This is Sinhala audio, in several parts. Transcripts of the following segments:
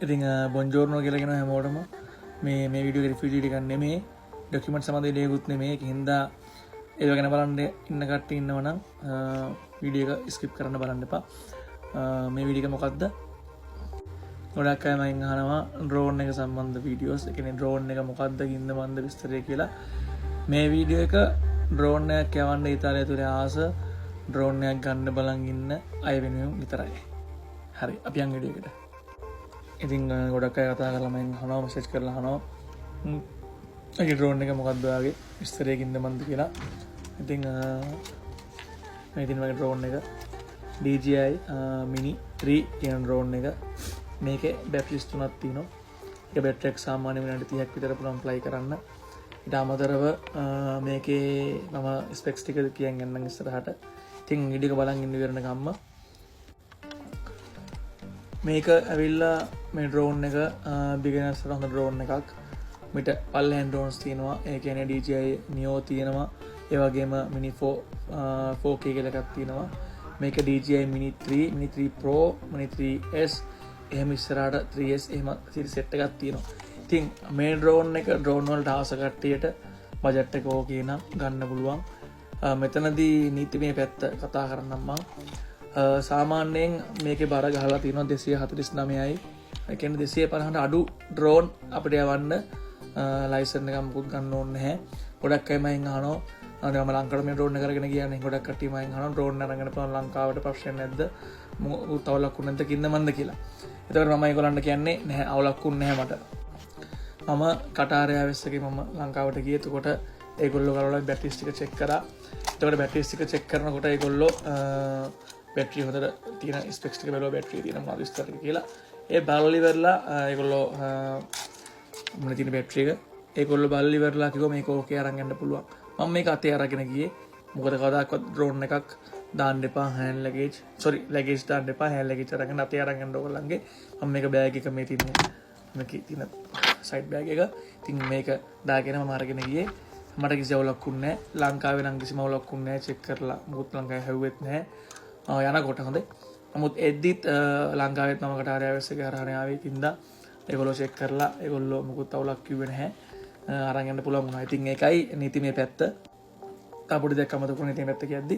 ඉතින් බොන්ජෝර්නෝ කියලා කියන හැමෝටම මේ වීඩියෝ එක රිව්යු ටිකක් නෙමෙයි ඩොකියුමන්ට් සම්බන්ධ දේකුත් නෙමෙයි. ඒක හින්දා ඒක ගැන බලන්න ඉන්න කට්ටිය ඉන්නවනම් වීඩියෝ එක ස්කිප් කරන්න බලන්න එපා. මේ වීඩියෝ එක මොකද්ද? ගොඩක් අය මගෙන් අහනවා ඩ්‍රෝන් එක සම්බන්ධ වීඩියෝස්. ඒ කියන්නේ ඩ්‍රෝන් එක මොකද්ද කින්ද මන්ද විස්තරය කියලා. මේ වීඩියෝ එක ඩ්‍රෝන් එකක් යවන්න ඉතාලිය තුල ආස ඩ්‍රෝන් එකක් ගන්න බලන් ඉන්න අය වෙනුවෙන් විතරයි. හරි අපි යන් වීඩියෝ එකට. ඉතින් ගොඩක් අය කතා කරලා මම අහනවා මෙසේජ් කරලා අහනවා ඒ ඩ්‍රෝන් එක මොකක්ද ඔයාගේ විස්තරයකින්ද මන්ද කියලා. ඉතින් මේ ඉතින් මගේ ඩ්‍රෝන් එක DJI Mini 3 කියන ඩ්‍රෝන් එක. මේකේ බැටරිස් තුනක් තියෙනවා. ඒක බැටරි එක සාමාන්‍ය විනාඩි 30ක් විතර පුළුවන් ප්ලයි කරන්න. ඊට අමතරව මේකේ මම ස්පෙක්ස් ටික කියන් යන්නම් ඉස්සරහට. ඉතින් වීඩියෝ එක බලන් ඉන්න විතරන ගම්ම. මේක ඇවිල්ලා මේ ඩ්‍රෝන් එක බිගිනර්ස් ට හොඳ ඩ්‍රෝන් එකක්. මිට පල්ලෙන් ඩ්‍රෝන්ස් තියෙනවා. ඒ කියන්නේ DJI Neo තියෙනවා. ඒ වගේම Mini 4K කියලා එකක් තියෙනවා. මේක DJI Mini 3, Mini 3 Pro, Mini 3S එහෙම ඉස්සරහට 3S එහෙම සෙට් එකක් තියෙනවා. ඉතින් මේ ඩ්‍රෝන් එක ඩ්‍රෝන් වලට ආස කට්ටියට බජට් එක ඕකේ නම් ගන්න පුළුවන්. මෙතනදී නීතිමය පැත්ත කතා කරන්නම් මම. සාමාන්‍යයෙන් මේකේ බර ගහලා තියෙනවා 249යි. ඒ කියන්නේ 250ට අඩු ඩ්‍රෝන් අපිට යවන්න ලයිසන් එකක් මුකුත් ගන්න ඕනේ නැහැ. ගොඩක් අය මගෙන් අහනවා අනේ මම ලංකාවට මේ ඩ්‍රෝන් එක අරගෙන ගියානේ. ගොඩක් කට්ටිය මගෙන් අහනවා ඩ්‍රෝන් අරගෙන පුළුවන් ලංකාවට ප්‍රශ්න නැද්ද? මොකද අවුලක් නැද්ද කින්ද මන්ද කියලා. එතකොට මම ඒගොල්ලන්ට කියන්නේ නැහැ අවුලක් නැහැ මට. මම කටාරය ඇවිස්සගේ මම ලංකාවට ගියේ. එතකොට ඒගොල්ලෝ කරලා බැටරිස් ටික චෙක් කරා. එතකොට බැටරිස් ටික චෙක් කරනකොට ඒගොල්ලෝ බැටරි හොඳට තියෙන ස්පෙක්ස් ටික බලලා බැටරිය තියෙන මොනවද විස්තර කියලා. ඒ බලලි වෙරලා ඒගොල්ලෝ මොන තියෙන බැටරි එක ඒගොල්ලෝ බලලි වෙරලා කිව්වා මේක ඕකේ අරන් යන්න පුළුවන්. මම මේක අතේ අරගෙන ගියේ. මොකද කවදාකවත් ඩ්‍රෝන් එකක් දාන්න එපා හෑන්ඩ් ලගේජ් ලගේජ් දාන්න එපා හෑන්ඩ් ලගේජ් අරගෙන අතේ අරන් යන්න ඕගොල්ලන්ගේ. මම මේක බෑග් එක මේ තියෙන සයිඩ් බෑග් එක. ඉතින් මේක දාගෙන මම අරගෙන ගියේ. මට කිසි අවුලක් නැහැ. ලංකාවේ නම් කිසිම අවුලක් නැහැ. චෙක් කරලා මොකුත් ලංකාවේ හැව්වෙත් නැහැ. යනකොට හොඳයි. නමුත් එද්දිත් ලංකාවෙත් මම කටාරය ඇවිස්සගේ හරහානේ ආවේ. ඉතින්දා ඒගොල්ලෝ චෙක් කරලා ඒගොල්ලෝ මොකුත් අවුලක් කිව්වේ නැහැ. අරන් යන්න පුළුවන් වුණා. ඉතින් ඒකයි නීතිමය පැත්ත. අපිට දැක්කම තකුණ නීතිමය පැත්ත කියද්දි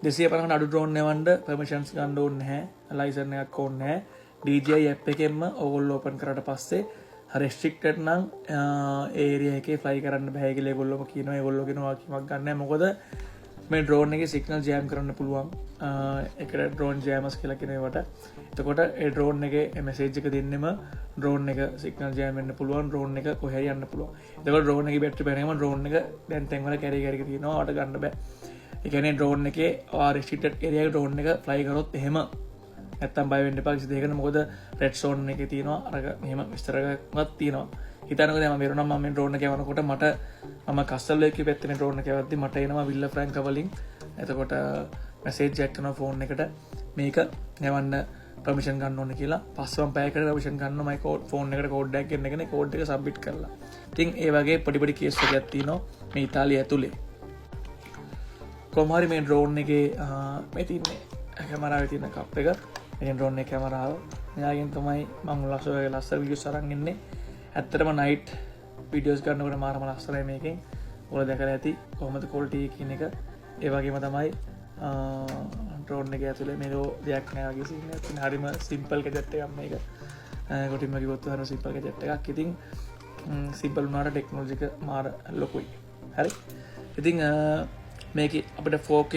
250කට අඩු ඩ්‍රෝන් යවන්න පර්මිෂන්ස් ගන්න ඕනේ නැහැ. ලයිසන් එකක් ඕනේ නැහැ. DJI app එකෙන්ම ඕගොල්ලෝ ඕපන් කරාට පස්සේ රෙස්ට්‍රික්ටඩ් නම් ඒරියා එකේ ෆ්ලයි කරන්න බෑ කියලා ඒගොල්ලෝම කියනවා. ඒගොල්ලෝ කියනවා කිමක් ගන්න නැහැ. මොකද මේ ඩ්‍රෝන් එකේ සිග්නල් ජෑම් කරන්න පුළුවන්. ඒකට ඩ්‍රෝන් ජෑමර්ස් කියලා කියන ඒවට. එතකොට ඒ ඩ්‍රෝන් එකේ මෙසේජ් එක දෙන්නෙම ඩ්‍රෝන් එක සිග්නල් ජෑම් වෙන්න පුළුවන්. ඩ්‍රෝන් එක කොහේ යන්න පුළුවන්. එතකොට ඩ්‍රෝන් එකේ බැටරි පැනගම ඩ්‍රෝන් එක දැන් තැන් වල කැරි තියෙනවා. ඔයාලට ගන්න බෑ. ඒ කියන්නේ ඩ්‍රෝන් එකේ රෙස්ට්‍රික්ටඩ් ඒරියා එකේ ඩ්‍රෝන් එක ෆ්ලයි කරොත් එහෙම නැත්තම් බය වෙන්න එපා කිසි දෙයකට. මොකද රෙඩ් සෝන් එකේ තියෙනවා අර මෙහෙම විස්තර එකක් තියෙනවා. හිතන්නකෝ දැන් මම මෙරුණා මම මේ ඩ්‍රෝන් එක යවනකොට මම කස්සල් ලේකේ පැත්තේ මේ ඩ්‍රෝන් එක යවද්දි මට එනවා විල්ල ෆ්‍රැන්ක් වලින්. එතකොට මෙසේජ් එකක් කරනවා ෆෝන් එකට මේක යවන්න පර්මිෂන් ගන්න ඕනේ කියලා. පස්සේ මම පැයකට පර්මිෂන් ගන්නවා මම ෆෝන් එකට කෝඩ් එකක් ගෙන්නගෙන කෝඩ් එක සබ්මිට් කරලා. ඉතින් ඒ වගේ පොඩි කේස් වර්ගයක් තියෙනවා මේ ඉතාලිය ඇතුලේ. කොහොම හරි මේ ඩ්‍රෝන් එකේ මේ තියෙන්නේ කැමරාවේ තියෙන කප් එක. මේ ඩ්‍රෝන් එකේ කැමරාව. මෙයාගෙන් තමයි මම ලස්සන වීඩියෝස් අරන් ඉන්නේ. ඇත්තටම නයිට් වීඩියෝස් ගන්නකොට මාරම ලස්සනයි මේකෙන්. ඔයාලා දැකලා ඇති කොහොමද ක්වොලිටි කියන එක. ඒ වගේම තමයි ඩ්‍රෝන් එකේ ඇතුලේ මේලෝ දෙයක් නෑ වගේ සීන් එකක්. හරිම සිම්පල් ගැජට් එකක් මේක. කොටින්ම කිව්වොත් හරිම සිම්පල් ගැජට් එකක්. ඉතින් සිම්පල් වුණාට ටෙක්නොලොජි එක මාර ලොකුයි. හරි. ඉතින් මේකේ අපිට 4K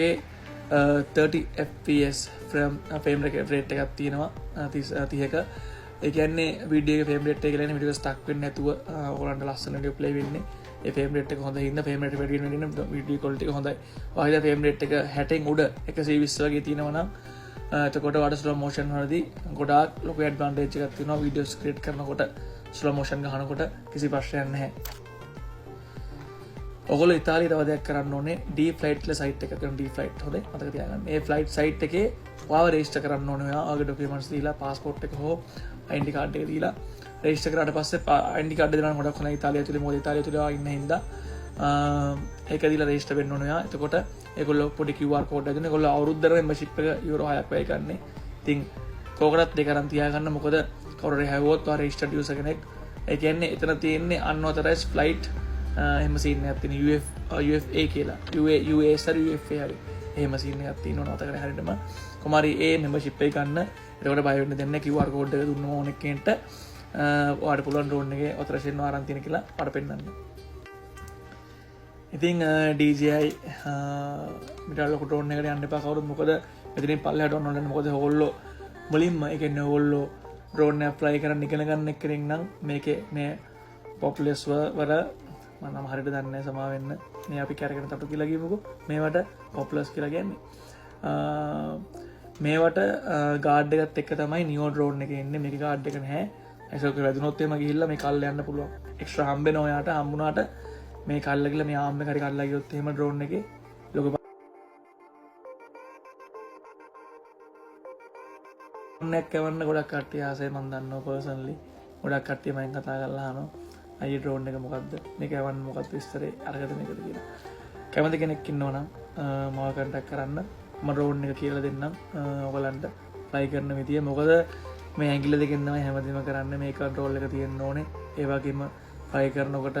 30 fps ෆ්‍රේම් රේට් එකක් තියෙනවා 30ක. ඒ කියන්නේ වීඩියෝ එකේ ෆ්‍රේම් රේට් එක කියලා නේ වීඩියෝ එක ස්ටක් වෙන්නේ නැතුව ඔයගොල්ලන්ට ලස්සන වීඩියෝ ප්ලේ වෙන්නේ. ඒ ෆ්‍රේම් රේට් එක හොඳයි ඉන්න ෆ්‍රේම් රේට් වැඩි වෙන වීඩියෝ ක්වොලිටි එක හොඳයි. ඔයලා ෆ්‍රේම් රේට් එක 60න් උඩ 120 වගේ තියෙනවා නම් එතකොට වඩා ස්ලෝ මොෂන් වලදී ගොඩාක් ලොකු ඇඩ්වාන්ටේජ් එකක් තියෙනවා. වීඩියෝස් ක්‍රියේට් කරනකොට ස්ලෝ මොෂන් ගහනකොට කිසි ප්‍රශ්නයක් නැහැ. ඔයගොල්ලෝ ඉතාලියට තව දෙයක් කරන්න ඕනේ D flight කියලා සයිට් එකක් කරන D flight හොඳයි මතක තියාගන්න. මේ ෆ්ලයිට් සයිට් එකේ ඔයාව රෙජිස්ටර් කරන්න ඕනේ. ඔයාගේ ડોකියුමන්ට්ස් දීලා පාස්පෝර්ට් එක හෝ ID කාඩ් එක දීලා රෙජිස්ටර් කරාට පස්සේ ID කාඩ් එක දෙනවා ගොඩක් හොඳයි ඉතාලිය ඇතුලේ. මොකද ඉතාලිය ඇතුලේ ඉන්න හින්දා ඒක දීලා රෙජිස්ටර් වෙන්න ඕනේ. එතකොට ඒගොල්ලෝ පොඩි QR කෝඩ් එකක් දෙනවා. ඒගොල්ලෝ අවුරුද්දකට මෙම්බර්ෂිප් එක යුරෝ 6ක් වෙයි ගන්න. ඉතින් කෝකටත් දෙක අරන් තියාගන්න. මොකද කවුරු හැවුවොත් ඔය රෙජිස්ටර්ඩ් යූසර් කෙනෙක්. ඒ කියන්නේ එතන තියෙන්නේ unauthorized flight එහෙම සීන් එකක් තියෙන UFA කියලා. UA සර් UFA හරි. එහෙම සීන් එකක් තියෙනවා නතකරේ හරියටම. කොමාරි ඒ membership එක ගන්න. එතකොට බය වෙන්න දෙන්නේ QR code එක දුන්න ඕන එකෙන්ට ඔයාලට පුළුවන් drone එකේ authorization ආරන් තියෙන කියලා ඔයාලට පෙන්නන්න. ඉතින් DJI මිටල් ලොකු drone එකකට යන්න එපා කවුරුත්. මොකද මෙතනින් පල්ලෙහාට ඔන්න ඔන්න මොකද ඕගොල්ලෝ මුලින්ම ඒ කියන්නේ ඕගොල්ලෝ drone එක fly කරන්න ඉගෙන ගන්න කෙනෙක් නම් මේකේ මේ populous වල මම නම් හරියට දන්නේ නැහැ සමා වෙන්න. මේ අපි කැරගෙන තටු කියලා කියමුකෝ. මේවට populous කියලා කියන්නේ. මේවට ගාඩ් එකත් එක්ක තමයි නියෝ drone එකේ ඉන්නේ. මේකේ ගාඩ් එක නැහැ. ඒක වැදුනොත් එම ගිහිල්ලා මේ කල්ල යන්න පුළුවන්. එක්ස්ට්‍රා හම්බෙනවා ඔයාට. හම්බුණාට මේ කල්ල ගිහලා මේ ආම් එක හරි කල්ලා ගියොත් එහෙම drone එකේ ලොකු නෙක් කවන්න ගොඩක් කට්ටිය ආසයි මම දන්නවා පර්සනලි. ගොඩක් කට්ටිය මම කතා කරලා අහනවා අයියේ drone එක මොකද්ද? මේක යවන්න මොකද්ද විස්තරේ අරකට මේකද කියලා. කැමති කෙනෙක් ඉන්නවනම් මාව කන්ටැක්ට් කරන්න. මම drone එක කියලා දෙන්නම් ඔයගලන්ට fly කරන විදිය. මොකද මේ ඇඟිල්ල දෙකෙන් තමයි හැමදේම කරන්නේ. මේ control එක තියෙන්න ඕනේ. ඒ වගේම fly කරනකොට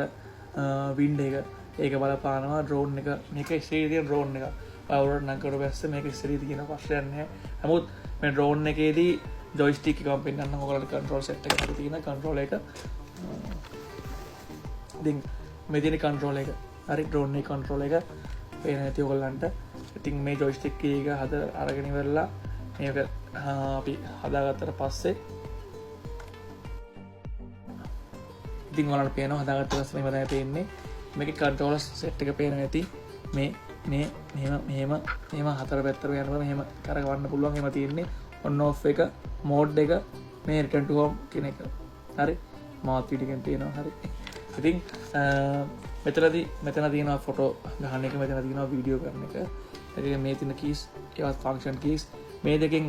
wind එක ඒක බලපානවා drone එක. මේක ඉස්සරේ තියෙන drone එක. පවර් නම් කරු බැස්සේ මේක ඉස්සරේ තියෙන ප්‍රශ්නයක් නැහැ. නමුත් මේ drone එකේදී joystick එකම පෙන්නන්න ඔයගලට control set එක හරි තියෙන control එක. ඉතින් මේ තියෙන control එක. හරි drone එකේ control එක පේන නැති ඔයගලන්ට. ඉතින් මේ joystick එක අරගෙන ඉවරලා මේක අපි හදාගත්තට පස්සේ ඉතින් ඔයාලට පේනවා හදාගත්ත පස්සේ මේ තමයි පේන්නේ. මේකේ controller set එක පේන නැති මේ මෙහෙම හතර පැත්තට යනකොට මෙහෙම කරගවන්න පුළුවන්. එහෙම තියෙන්නේ on off එක mode එක මේ return to home කියන එක. හරි මාත් පිටිකෙන් තියෙනවා. හරි ඉතින් මෙතන තියෙනවා ෆොටෝ ගහන එක, මෙතන තියෙනවා වීඩියෝ කරන එක. ඒක මේ තියෙන keys ඒවත් function keys. මේ දෙකෙන්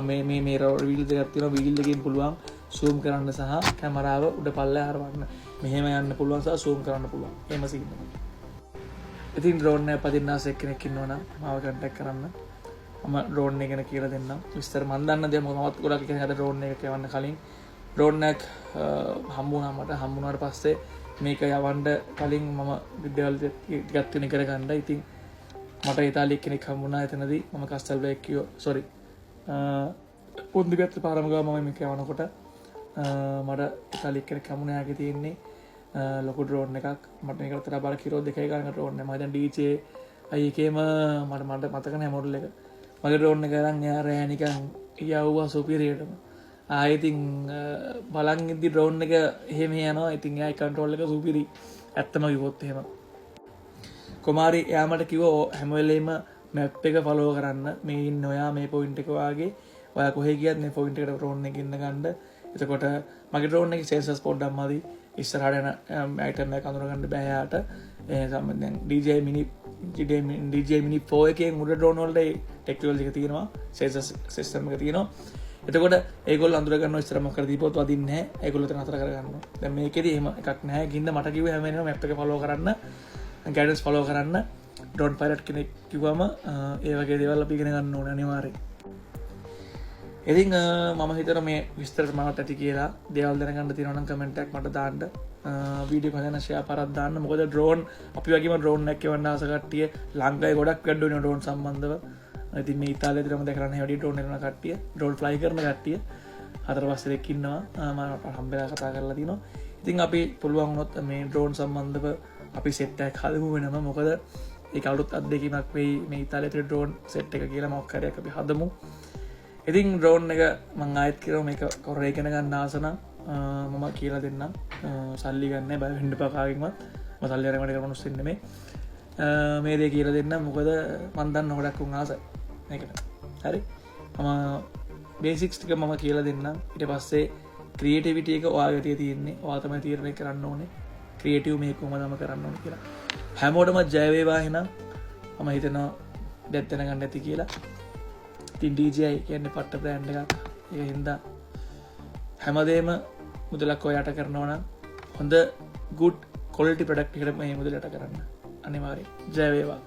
මේ wheel දෙකක් තියෙනවා. wheel දෙකෙන් පුළුවන් zoom කරන්න සහ කැමරාව උඩ පල්ලෙහා හරවන්න. මෙහෙම යන්න පුළුවන් සහ zoom කරන්න පුළුවන්. එහෙම සීන් එකක්. ඉතින් drone එක පදින්න ආස එක්කෙනෙක් ඉන්නවනම් මාව contact කරන්න. මම drone එක ගැන කියලා දෙන්නම්. විස්තර මම දන්න දේ මොකක්වත් ගොඩක් එකෙන් හද drone එක කියවන්න කලින් drone එක හම්බුනාට පස්සේ මේක යවන්න කලින් මම විද්‍යාවල ටිකක් තුන කරගන්න. ඉතින් මට ඉතාලිය කෙනෙක් හම්බුණා එතනදී. මම කස්ටල් වේකියෝ පොන්දිගත්ත පාරම ගාව මම මේක යවනකොට මට ඉතාලිය කෙනෙක් හම්බුණා. යාගේ තියෙන්නේ ලොකු drone එකක්. මට මේක උතර බාර කිලෝ 2 ගන්න drone එක. මම දැන් DJI එකේම මට මතක නැහැ මොඩල් එක. මගේ drone එක අරන් එයා රෑ නිකන් යවුවා සුපිරියටම. ඉතින් බලන් ඉද්දි drone එක එහෙම යනවා. ඉතින් එයායි control එක සුපිරි. ඇත්තම කිව්වොත් එහෙම. කොමාරි එයා මට කිව්වා හැම වෙලේම map එක follow කරන්න. මේ ඉන්න ඔයා මේ point එක වාගේ. ඔයා කොහෙ ගියත් මේ point එකට drone එක ඉන්න ගන්න. එතකොට මගේ drone එකේ sensors පොඩ්ඩක් මදි. ඉස්සරහට යන item එක අඳුර ගන්න බෑ යාට. ඒ සම්බන්ධයෙන් DJI Mini 4 එකේ මුඩ drone වලට technology එක තියෙනවා. sensor system එක තියෙනවා. එතකොට ඒගොල්ලෝ අඳුර ගන්නවා ඉස්සර මොකද දීපොත් වදින්නේ නැහැ. ඒගොල්ලෝ එතන අතර කරගන්නවා. දැන් මේකෙදි එහෙම එකක් නැහැ. ගින්ද මට කිව්වේ හැම වෙලේම map එක follow කරන්න, guidance follow කරන්න. drone pilot කෙනෙක් කිව්වම ඒ වගේ දේවල් අපි ඉගෙන ගන්න ඕනේ අනිවාර්යයෙන්. ඉතින් මම හිතන මේ විස්තර මමත් ඇති කියලා දේවල් දැනගන්න තියෙනවා නම් කමෙන්ට් එකක් මට දාන්න. වීඩියෝ එක ගැන ෂෙයා පාරක් දාන්න. මොකද drone අපි වගේම drone එකක් එවන්න ආස කට්ටිය ලංකාවේ ගොඩක් වැඩ වෙනවා drone සම්බන්ධව. ඉතින් මේ ඉතාලියේදී මම දැකලා නැහැ වැඩි drone එකන කට්ටිය, drone fly කරන කට්ටිය. හතර පස් දෙනෙක් ඉන්නවා. මම හම්බෙලා කතා කරලා තිනවා. ඉතින් අපි පුළුවන් වුණොත් මේ drone සම්බන්ධව අපි set එකක් හදමු වෙනම. මොකද ඒක අලුත් අත්දැකීමක් වෙයි මේ ඉතාලියේ drone set එක කියලා මොකක් හරි අපි හදමු. ඉතින් drone එක මම ආයෙත් කියනවා මේක කොරේ ඉගෙන ගන්න ආස නම් මම කියලා දෙන්නම්. සල්ලි ගන්න බය වෙන්න එපා කාගෙන්වත්. මම සල්ලි අරගෙන වැඩ කරන උස්සෙන් නෙමෙයි. මේ දේ කියලා දෙන්නම්. මොකද මම දන්න ගොඩක් උන් ආසයි මේකට. හරි. මම බේසික්ස් ටික මම කියලා දෙන්නම්. ඊට පස්සේ ක්‍රියේටිවිටි එක ඔයාගේ තියෙන්නේ. ඔයා තමයි තීරණය කරන්න ඕනේ. ක්‍රියේටිව් මේක කොහොමදම කරන්න ඕනේ කියලා. හැමෝටම ජය වේවා එහෙනම්. මම හිතනවා දැන් දැනගන්න ඇති කියලා. ඉතින් DJI කියන්නේ පට්ට බ්‍රෑන්ඩ් එකක්. ඒක හින්දා හැමදේම මුදලක් ඔයාට කරනවා නම් හොඳ good quality product එකකට මේ මුදලට කරන්න. අනිවාර්යයෙන් ජය වේවා.